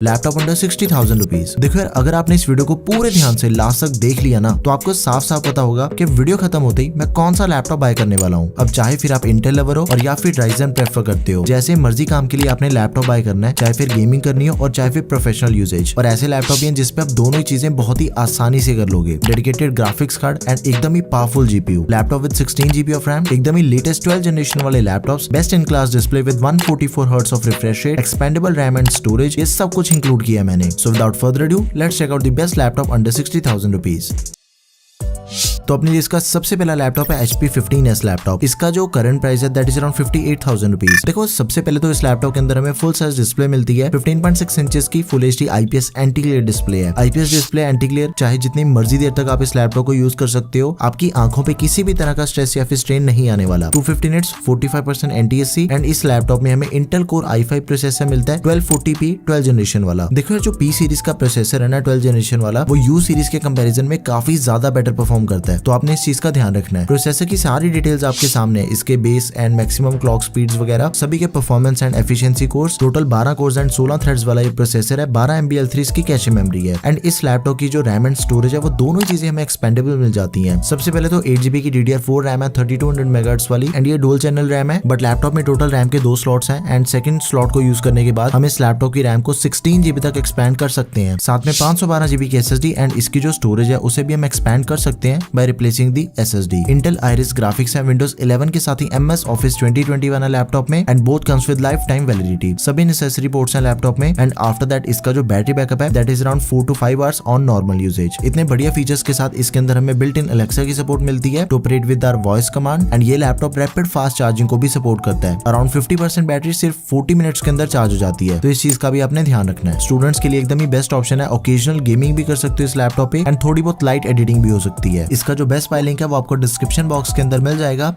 Laptop under 60,000 rupees. देखो यार, अगर आपने इस वीडियो को पूरे ध्यान से लास्ट तक देख लिया ना, तो आपको साफ साफ पता होगा कि वीडियो खत्म होते ही मैं कौन सा लैपटॉप बाय करने वाला हूँ। अब चाहे फिर आप इंटेल लवर हो और या फिर राइजन प्रेफर करते हो, जैसे मर्जी काम के लिए आपने लैपटॉप बाय करना है, चाहे फिर गेमिंग करनी हो और चाहे फिर प्रोफेशनल यूजेज। और ऐसे लैपटॉप हैं जिसपे आप दोनों ही चीजें बहुत ही आसानी से कर लोगे। डेडिकेटेड ग्राफिक्स कार्ड एंड एकदम ही powerful GPU, laptop with 16 GB of RAM, एकदम ही लेटेस्ट 12th जनरेशन वाले laptops, best in class display with 144 hertz of refresh rate, expandable RAM and storage, ये सब कुछ इंक्लूड किया है मैंने। So without further ado, let's check out the best laptop under 60,000 rupees. तो अपने जिसका सबसे पहला लैपटॉप है HP 15s लैपटॉप। इसका जो करंट प्राइस है दैट इज अराउंड 58,000 रुपीज। देखो, सबसे पहले तो इस लैपटॉप के अंदर हमें फुल साइज डिस्प्ले मिलती है। 15.6 इंचेस की full HD IPS anti glare display है। IPS डिस्प्ले एंटी ग्लेयर चाहे जितनी मर्जी देर तक आप इस लैपटॉप को यूज कर सकते हो, आपकी आंखों पे किसी भी तरह का स्ट्रेस या फिर स्ट्रेन नहीं आने वाला। 250 निट्स 45% NTSC एंड इस लैपटॉप में हमें इंटेल कोर i5 प्रोसेसर मिलता है 1240p 12 जनरेशन वाला। देखो, जो P सीरीज का प्रोसेसर है ना 12 जनरेशन वाला, वो U सीरीज के कंपेरिजन में काफी ज्यादा बेटर परफॉर्म करता है। तो आपने इस चीज का ध्यान रखना है। प्रोसेसर की सारी डिटेल्स आपके सामने है, इसके base and maximum clock speeds वगैरह सभी के performance and efficiency course. Total 12 course and 16 threads वाला ये प्रोसेसर है। 12 MB L3 इसकी कैशे मेमोरी है एंड इस लैपटॉप की जो रैम एंड स्टोरेज है वो दोनों ही चीजें हमें एक्सपेंडेबल मिल जाती हैं। सबसे पहले तो 8 GB की DDR4 रैम है 3200 MHz वाली एंड ये डुअल चैनल रैम है। बट लैपटॉप में टोटल रैम के 2 स्लॉट्स हैं एंड सेकंड स्लॉट को यूज करने के बाद हम इस लैपटॉप की रैम को 16 GB तक एक्सपैंड कर सकते हैं। साथ में 512 GB की SSD एंड इसकी जो स्टोरेज है उसे भी हम एक्सपैंड कर सकते हैं by replacing the SSD। Intel iris graphics है Windows 11 के साथ ही MS Office 2020 वाला लैपटॉप में and both comes with life time validity. सभी नेसेसरी पोर्ट्स हैं लैपटॉप में एंड आफ्टर दैट इसका जो बैटरी बैकअप है that is around 4 to 5 hours on normal usage. इतने बढ़िया फीचर्स के साथ इसके अंदर हमें बिल्ट इन Alexa की सपोर्ट मिलती है to operate with our voice command and ये लैपटॉप रैपिड फास्ट चार्जिंग को भी सपोर्ट करता है। अराउंड 50% बैटरी सिर्फ 40 मिनट्स के अंदर चार्ज हो जाती है, तो इस चीज का भी आपने ध्यान रखना है। स्टूडेंट्स के लिए एकदम ही बेस्ट ऑप्शन है। ओकेजनल गेमिंग भी कर सकते हो इस लैपटॉप पे एंड थोड़ी बहुत लाइट एडिटिंग भी हो सकती है। इसका जो बेस्ट बाय लिंक है वो आपको डिस्क्रिप्शन बॉक्स के अंदर मिल जाएगा।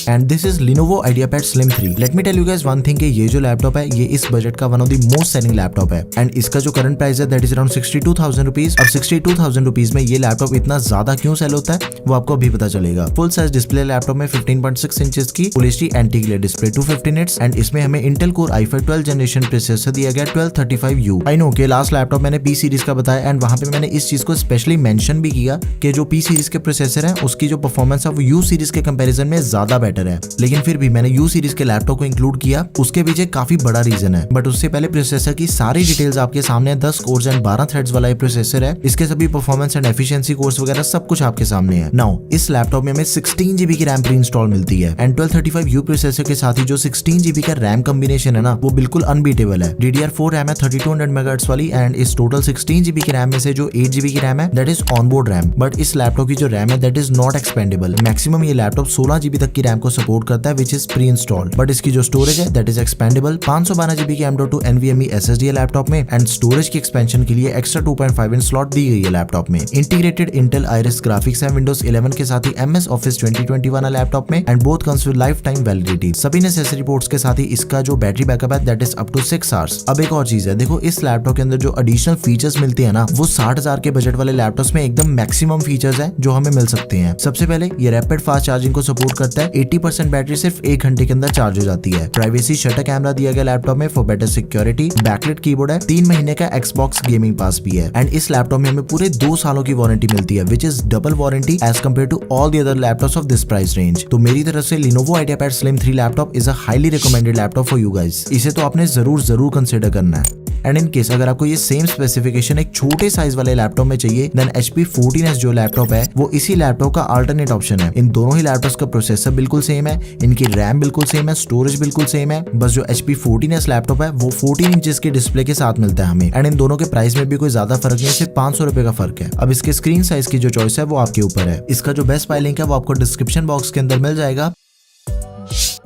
And this is Lenovo IdeaPad Slim 3। Let me tell you guys one thing कि ये जो लैपटॉप है ये इस बजट का one of the most selling laptop है एंड इसका जो करंट प्राइस है दैट इज अराउंड 62,000 रुपीज। अब 62,000 रुपीज में ये लैपटॉप इतना ज्यादा क्यों सेल होता है वो आपको अभी पता चलेगा। फुल साइज डिस्प्ले लैपटॉप में 15.6 इंचेस की full HD anti glare display 250 nits and इसमें हमें Intel core i5 12 generation processor दिया गया 1235U। आई नो कि लास्ट लैपटॉप मैंने P सीरीज का बताया एंड वहां पे मैंने इस चीज को स्पेशली मेंशन भी किया कि जो P सीरीज के प्रोसेसर है उसकी जो परफॉर्मेंस है वो U सीरीज के कंपैरिजन में ज्यादा बेटर है। लेकिन फिर भी मैंने U सीरीज के लैपटॉप को इंक्लूड किया, उसके पीछे काफी बड़ा रीजन है। बट उससे पहले प्रोसेसर की सारी डिटेल्स आपके सामने है। 10 कोर्स एंड 12 थ्रेड्स वाला ये प्रोसेसर है। इसके सभी परफॉर्मेंस एंड एफिशिएंसी कोर्स वगैरह सब कुछ आपके सामने है। नाउ इस लैपटॉप में हमें 16 GB की रैम प्री इंस्टॉल मिलती है एंड 1235U प्रोसेसर के साथ ही जो 16 GB का रैम कॉम्बिनेशन है ना वो बिल्कुल अनबीटेबल है। DDR4 रैम है 3200 MHz वाली एंड इस टोटल 16 GB की रैम में से जो 8 GB की रैम है that is onboard RAM. But इस लैपटॉप की जो रैम है that is not expandable. Maximum ये लैपटॉप 16 GB तक की रैम को सपोर्ट करता है which is pre installed. But इसकी जो स्टोरेज है दैट इज एक्सपेंडेबल। 512 GB की M.2 NVMe SSD है लैपटॉप में एंड स्टोरेज की एक्सपेंशन के लिए एक्स्ट्रा 2.5 इंच स्लॉट दी गई है लैपटॉप में। इंटीग्रेटेड इंटेल आइरिस ग्राफिक्स है Windows 11 के साथ ही MS Office 2020 वाला लैपटॉप में and both comes with life time validity. सभी नेसेसरी पोर्ट्स के साथ ही इसका जो बैटरी बैकअप है that is up to 6 hours. अब एक और चीज है, देखो इस लैपटॉप के अंदर जो एडिशनल फीचर्स मिलते हैं ना वो 60,000 के बजट वाले लैपटॉप्स में एकदम मैक्सिमम फीचर्स है जो हमें मिल सकते हैं। सबसे पहले ये रैपिड फास्ट चार्जिंग को सपोर्ट करता है। 80% बैटरी सिर्फ 1 घंटे के अंदर चार्ज हो जाती है। प्राइवेसी शटर कैमरा दिया गया लैपटॉप में for better security. Backlight keyboard है। 3 महीने का Xbox गेमिंग पास भी है एंड इस लैपटॉप में हमें पूरे 2 सालों की वारंटी मिलती है which is double warranty as compare to all the other laptops of this price range. तो मेरी तरफ से Lenovo IdeaPad Slim 3 laptop is a highly recommended laptop for you guys. इसे तो आपने जरूर कंसिडर करना है। एंड इन केस अगर आपको ये सेम स्पेसिफिकेशन एक छोटे साइज वाले लैपटॉप में चाहिए देन HP 14s जो लैपटॉप है वो इसी लैपटॉप का अल्टरनेट ऑप्शन है। इन दोनों ही लैपटॉप्स का प्रोसेसर बिल्कुल सेम है, इनकी रैम बिल्कुल सेम है, स्टोरेज बिल्कुल सेम है। बस जो HP 14s लैपटॉप है वो 14 इंचेस के डिस्प्ले के साथ मिलता है हमें एंड इन दोनों के प्राइस में भी कोई ज्यादा फर्क नहीं है, सिर्फ 500 रुपए का फर्क है। अब इसके स्क्रीन साइज की जो चॉइस है वो आपके ऊपर है। इसका जो बेस्ट बाय लिंक है वो आपको डिस्क्रिप्शन बॉक्स के अंदर मिल जाएगा।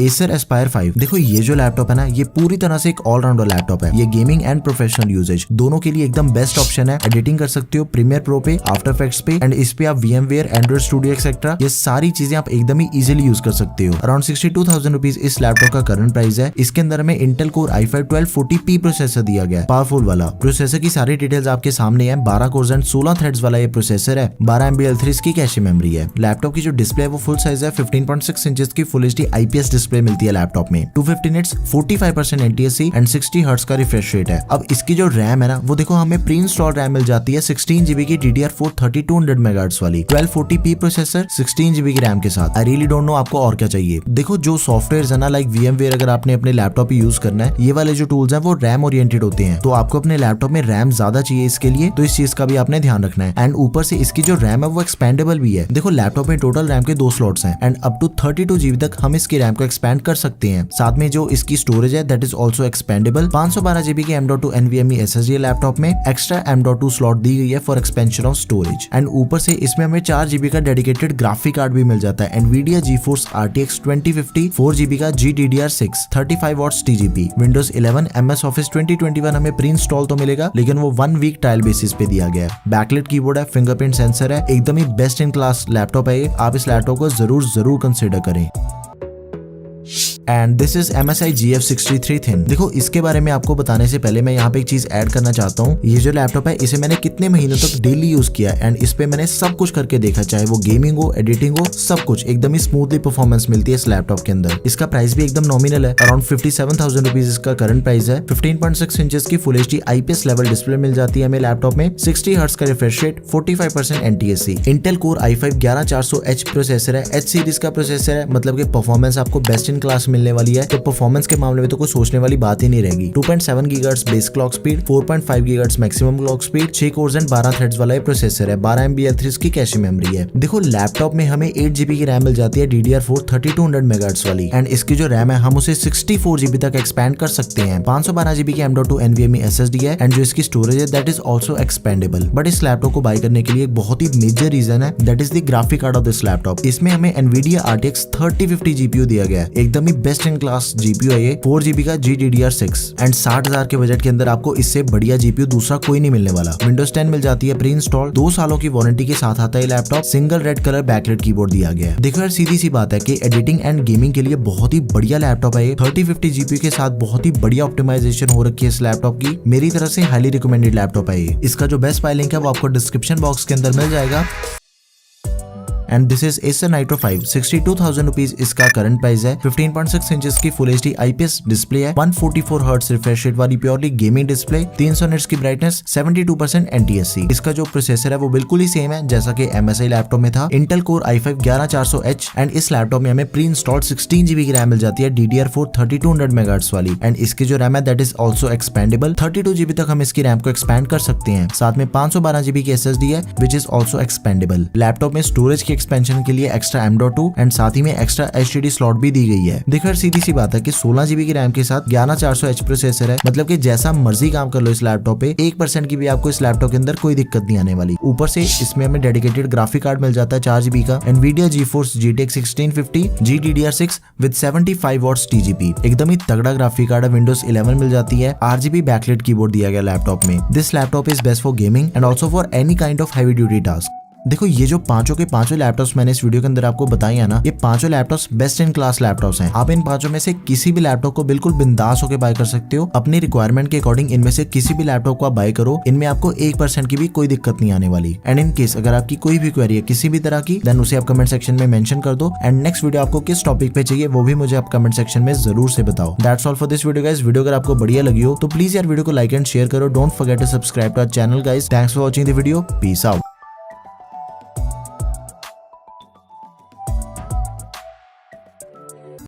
Acer Aspire 5। देखो ये जो लैपटॉप है ना ये पूरी तरह से एक ऑलराउंडर लैपटॉप है। ये गेमिंग एंड प्रोफेशनल यूजेज दोनों के लिए एकदम बेस्ट ऑप्शन है। एडिटिंग कर सकते हो प्रीमियर प्रो पे, आफ्टर इफेक्ट्स पे एंड इस पे आप VMware, Android Studio एक्सेट्रा ये सारी चीजें आप एकदम ही इजीली यूज कर सकते हो। अराउंड 62,000 रुपीज इस लैपटॉप का करंट प्राइस है। इसके अंदर में Intel core i5 1240p processor दिया गया है, पावरफुल वाला। प्रोसेसर की सारी डिटेल्स आपके सामने है। 12 कोर्स एंड 16 थ्रेड्स वाला ये प्रोसेसर है। 12 MB L3 की कैशे मेमोरी है। लैपटॉप की जो डिस्प्ले है वो फुल साइज है। 15.6 इंचेस की फुल HD IPS डिस्प्ले मिलती है लैपटॉप में, 250 निट्स, 45% NTSC एंड 60 हर्ट्ज का रिफ्रेश रेट है। अब इसकी जो रैम है ना, वो देखो हमें प्री इंस्टॉल रैम मिल जाती है 16GB की DDR4 3200 MHz वाली, 1240p प्रोसेसर, 16GB की रैम के साथ। आई रियली डोंट नो आपको और क्या चाहिए। देखो जो सॉफ्टवेयर है ना, लाइक VMware, अगर आपने अपने लैपटॉप पे यूज करना है, ये वाले जो टूल्स हैं वो रैम ओरिएंटेड होते हैं, तो आपको अपने लैपटॉप में रैम ज्यादा चाहिए इसके लिए, तो इस चीज का भी आपने ध्यान रखना है। एंड ऊपर से इसकी जो रैम है वो एक्सपेंडेबल भी है। देखो लैपटॉप में टोटल रैम के 2 स्लॉट्स हैं एंड अप टू 32GB तक हम इसकी रैम को एक्सपेंड कर सकते हैं। साथ में जो इसकी स्टोरेज है that is also expendable. 512GB की M.2 NVMe SSD लैपटॉप में, एक्स्ट्रा M.2 स्लॉट दी गई है for expansion of storage. And ऊपर से इसमें हमें 4GB का डेडिकेटेड ग्राफिक कार्ड भी मिल जाता है, NVIDIA GeForce RTX 2050, 4GB का GDDR6, 35W TGP, Windows 11, MS Office 2021 हमें प्री इंस्टॉल तो मिलेगा, लेकिन वो 1 वीक ट्रायल बेसिस पे दिया गया है। बैकलाइट कीबोर्ड है, फिंगरप्रिंट सेंसर है, एकदम ही बेस्ट इन क्लास लैपटॉप है ये। आप इस लैपटॉप को जरूर कंसिडर करें। And this is MSI GF63 Thin। देखो इसके बारे में आपको बताने से पहले मैं यहाँ पे एक चीज ऐड करना चाहता हूँ। ये जो लैपटॉप है इसे मैंने कितने महीनों तक डेली यूज किया एंड इस पे मैंने सब कुछ करके देखा, चाहे वो गेमिंग हो, एडिटिंग हो, सब कुछ एकदम ही स्मूथली परफॉर्मेंस मिलती है इस लैपटॉप के अंदर। इसका प्राइस भी एकदम नॉमिनल है, अराउंड 57,000 रुपीज इसका करंट प्राइस है। 15.6 इंचेस की full HD IPS level display मिल जाती है हमें लैपटॉप में, 60 हर्ट्ज का refresh rate, 45% NTSC, Intel core i5 11400H processor है, H सीरीज का प्रोसेसर है, मतलब कि परफॉर्मेंस आपको बेस्ट इन क्लास मिलने वाली है। तो परफॉर्मेंस के मामले में तो कुछ सोचने वाली बात ही नहीं रहेगी। 2.7 GHz base clock speed, 4.5 GHz maximum clock speed, 6 course and 12 threads वाला ये प्रोसेसर है, 12 MB L3 की कैश मेमोरी है। देखो लैपटॉप में हमें 8GB की रैम मिल जाती है DDR4 3200 MHz वाली, एंड इसकी जो रैम है हम उसे 64GB तक एक्सपेंड कर सकते हैं। 512GB की M.2 NVMe SSD है एंड जो इसकी स्टोरेज है that is also expendable. But इस लैपटॉप को बाय करने के लिए एक बहुत ही मेजर रीजन है, that is the graphic card of this laptop. इसमें हमें NVIDIA RTX 3050 GPU दिया गया है, एकदम ही बेस्ट इन क्लास GPU है ये, 4GB का GDDR6 एंड 60,000 के बजट के अंदर आपको इससे बढ़िया GPU दूसरा कोई नहीं मिलने वाला। Windows 10 मिल जाती है प्री इंस्टॉल, 2 सालों की वारंटी के साथ आता है laptop, single red colour backlight keyboard दिया गया है। देखो यार सीधी सी बात है कि एडिटिंग एंड गेमिंग के लिए बहुत ही बढ़िया लैपटॉप है ये। 3050 GPU के साथ बहुत ही बढ़िया ऑप्टिमाइजेशन हो रखी है इस लैपटॉप की, मेरी तरफ से हाईली रिकमेंडेड लैपटॉप है ये। इसका जो बेस्ट बाय लिंक है वो आपको डिस्क्रिप्शन बॉक्स के अंदर मिल जाएगा। And this is Acer Nitro 5, 62,000 rupees इसका करंट प्राइस है। 15.6 इंचेस की फुल HD IPS डिस्प्ले है, 144 हर्ट्ज रिफ्रेश रेट वाली प्योरली गेमिंग डिस्प्ले, 300 निट्स की ब्राइटनेस, 72% NTSC। इसका जो प्रोसेसर है वो बिल्कुल ही सेम है जैसा कि MSI लैपटॉप में था, Intel core i5 11400H and इस लैपटॉप में हमें प्री इंस्टॉल्ड 16GB की रैम मिल जाती है DDR4 3200 MHz वाली, एंड इसकी जो रैम है that is also expendable. 32GB तक हम इसकी रैम को एक्सपेंड कर सकते हैं। साथ में 512GB की SSD है which is also expendable. Laptop में स्टोरेज की एक्सपेंशन के लिए एक्स्ट्रा M.2 एंड साथ ही में एक्स्ट्रा HDD स्लॉट भी दी गई है। देखो सीधी सी बात है कि 16GB की रैम के साथ 11400H प्रोसेसर है, मतलब कि जैसा मर्जी काम कर लो इस लैपटॉप पे, 1% की भी आपको इस लैपटॉप के अंदर कोई दिक्कत नहीं आने वाली। ऊपर से इसमें हमें डेडिकेटेड ग्राफिक कार्ड मिल जाता है 4GB का, NVIDIA GeForce GTX 1650 GDDR6 with 75W TGP, एकदम ही तगड़ा ग्राफिक कार्ड है। Windows 11 मिल जाती है, RGB बैकलाइट कीबोर्ड दिया गया लैपटॉप में। This laptop is best for gaming and also for any kind of heavy duty task. देखो ये जो पांचों के पांचों लैपटॉप्स मैंने इस वीडियो के अंदर आपको बताए हैं ना, ये पांचों laptops best in class laptops हैं। आप इन पांचों में से किसी भी लैपटॉप को बिल्कुल बिंदास होकर बाय कर सकते हो। अपनी रिक्वायरमेंट के अकॉर्डिंग इनमें से किसी भी लैपटॉप को आप बाय करो, इनमें आपको 1% की भी कोई दिक्कत नहीं आने वाली। एंड इन केस अगर आपकी कोई भी क्वेरी है किसी भी तरह की, देन उसे आप कमेंट सेक्शन में मेंशन कर दो एंड नेक्स्ट वीडियो आपको किस टॉपिक पे चाहिए वो भी मुझे आप कमेंट सेक्शन में जरूर से बताओ। That's all for this video guys. Video अगर आपको बढ़िया लगी हो तो प्लीज यार वीडियो को लाइक एंड शेयर करो। Don't forget to subscribe to our channel guys. Thanks for watching the video. Peace out.